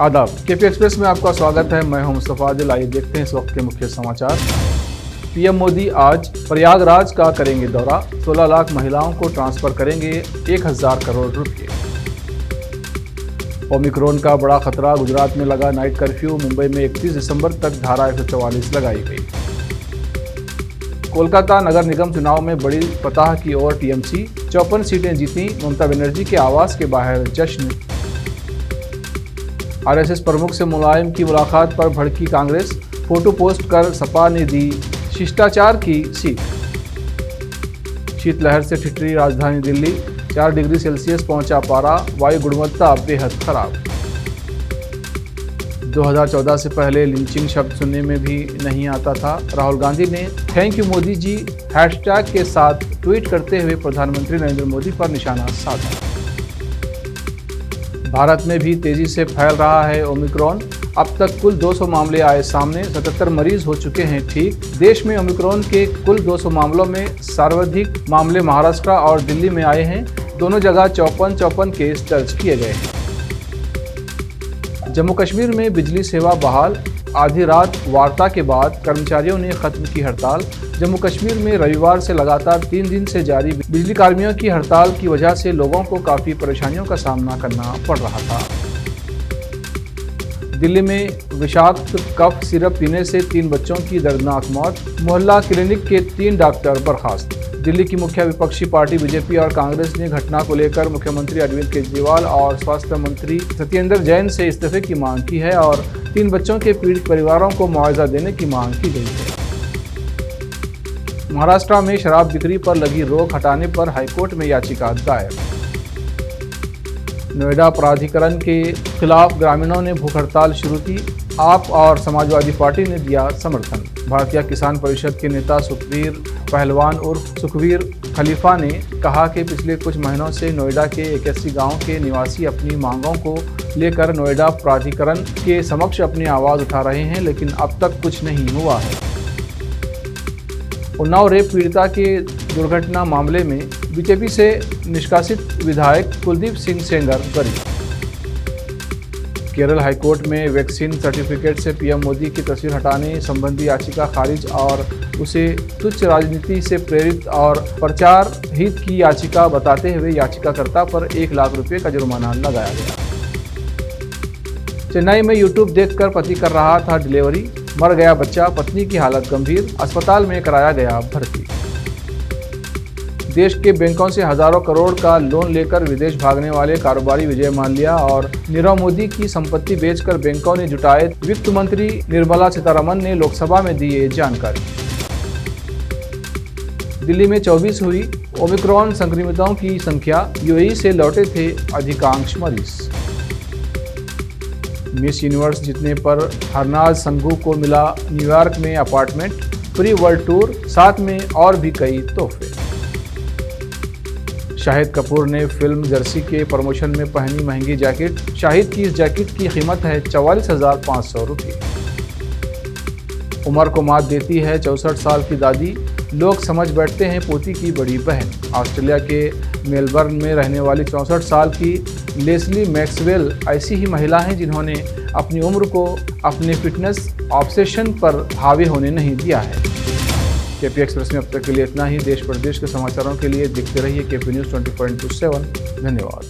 आदाब, KP express में आपका स्वागत है। मैं हूं मुस्तफा आदिल। आइए देखते हैं इस वक्त के मुख्य समाचार। पीएम मोदी आज प्रयागराज का करेंगे दौरा। 16 लाख महिलाओं को ट्रांसफर करेंगे 1000 करोड़ रुपए। ओमिक्रॉन का बड़ा खतरा, गुजरात में लगा नाइट कर्फ्यू। मुंबई में 31 दिसंबर तक धारा 144 लगाई गई। कोलकाता नगर निगम चुनाव में बड़ी फतह की ओर टीएमसी, 54 सीटें जीती। ममता बनर्जी के आवास के बाहर जश्न। आरएसएस प्रमुख से मुलायम की मुलाकात पर भड़की कांग्रेस, फोटो पोस्ट कर सपा ने दी शिष्टाचार की सीख। शीतलहर से ठिठुरी राजधानी दिल्ली, 4 डिग्री सेल्सियस पहुंचा पारा। वायु गुणवत्ता बेहद खराब। 2014 से पहले लिंचिंग शब्द सुनने में भी नहीं आता था। राहुल गांधी ने thank you Modi ji hashtag के साथ ट्वीट करते हुए प्रधानमंत्री नरेंद्र मोदी पर निशाना साधा। भारत में भी तेजी से फैल रहा है ओमिक्रॉन। अब तक कुल 200 मामले आए सामने, 77 मरीज हो चुके हैं ठीक। देश में ओमिक्रॉन के कुल 200 मामलों में सर्वाधिक मामले महाराष्ट्र और दिल्ली में आए हैं। दोनों जगह 54 केस दर्ज किए गए हैं। जम्मू कश्मीर में बिजली सेवा बहाल। आधी रात वार्ता के बाद कर्मचारियों ने खत्म की हड़ताल। जम्मू कश्मीर में रविवार से लगातार 3 दिन से जारी बिजली कर्मियों की हड़ताल की वजह से लोगों को काफ़ी परेशानियों का सामना करना पड़ रहा था। दिल्ली में विषाक्त कफ सिरप पीने से 3 बच्चों की दर्दनाक मौत। मोहल्ला क्लिनिक के 3 डॉक्टर बर्खास्त। दिल्ली की मुख्य विपक्षी पार्टी बीजेपी और कांग्रेस ने घटना को लेकर मुख्यमंत्री अरविंद केजरीवाल और स्वास्थ्य मंत्री सत्येंद्र जैन से इस्तीफे की मांग की है और 3 बच्चों के पीड़ित परिवारों को मुआवजा देने की मांग की गई है। महाराष्ट्र में शराब बिक्री पर लगी रोक हटाने पर हाईकोर्ट में याचिका दायर। नोएडा प्राधिकरण के खिलाफ ग्रामीणों ने भूख हड़ताल शुरू की। आप और समाजवादी पार्टी ने दिया समर्थन। भारतीय किसान परिषद के नेता सुखवीर पहलवान उर्फ सुखवीर खलीफा ने कहा कि पिछले कुछ महीनों से नोएडा के 81 गांव के निवासी अपनी मांगों को लेकर नोएडा प्राधिकरण के समक्ष अपनी आवाज़ उठा रहे हैं, लेकिन अब तक कुछ नहीं हुआ है। उन्नाव रेप पीड़िता के दुर्घटना मामले में बीजेपी से निष्कासित विधायक कुलदीप सिंह सेंगर बरी। केरल हाईकोर्ट में वैक्सीन सर्टिफिकेट से पीएम मोदी की तस्वीर हटाने संबंधी याचिका खारिज और उसे तुच्छ राजनीति से प्रेरित और प्रचार हित की याचिका बताते हुए याचिकाकर्ता पर 1 लाख रुपए का जुर्माना लगाया गया। चेन्नई में यूट्यूब देखकर पति कर रहा था डिलीवरी, मर गया बच्चा। पत्नी की हालत गंभीर, अस्पताल में कराया गया भर्ती। देश के बैंकों से हजारों करोड़ का लोन लेकर विदेश भागने वाले कारोबारी विजय माल्या और नीरव मोदी की संपत्ति बेचकर बैंकों ने जुटाए। वित्त मंत्री निर्मला सीतारमण ने लोकसभा में दी ये जानकारी। दिल्ली में 24 हुई ओमिक्रॉन संक्रमितों की संख्या। यूएई से लौटे थे अधिकांश मरीज। मिस यूनिवर्स जीतने पर हरनाज संघू को मिला न्यूयॉर्क में अपार्टमेंट, फ्री वर्ल्ड टूर, साथ में और भी कई तोहफे। शाहिद कपूर ने फिल्म जर्सी के प्रमोशन में पहनी महंगी जैकेट। शाहिद की इस जैकेट की कीमत है 44,500 रुपये। उम्र को मात देती है 64 साल की दादी। लोग समझ बैठते हैं पोती की बड़ी बहन। ऑस्ट्रेलिया के मेलबर्न में रहने वाली 64 साल की लेस्ली मैक्सवेल ऐसी ही महिला हैं जिन्होंने अपनी उम्र को अपने फिटनेस ऑब्सेशन पर हावी होने नहीं दिया है। केपी एक्सप्रेस में अब तक के लिए इतना ही। देश प्रदेश के समाचारों के लिए देखते रहिए केपी न्यूज़ 24/7। धन्यवाद।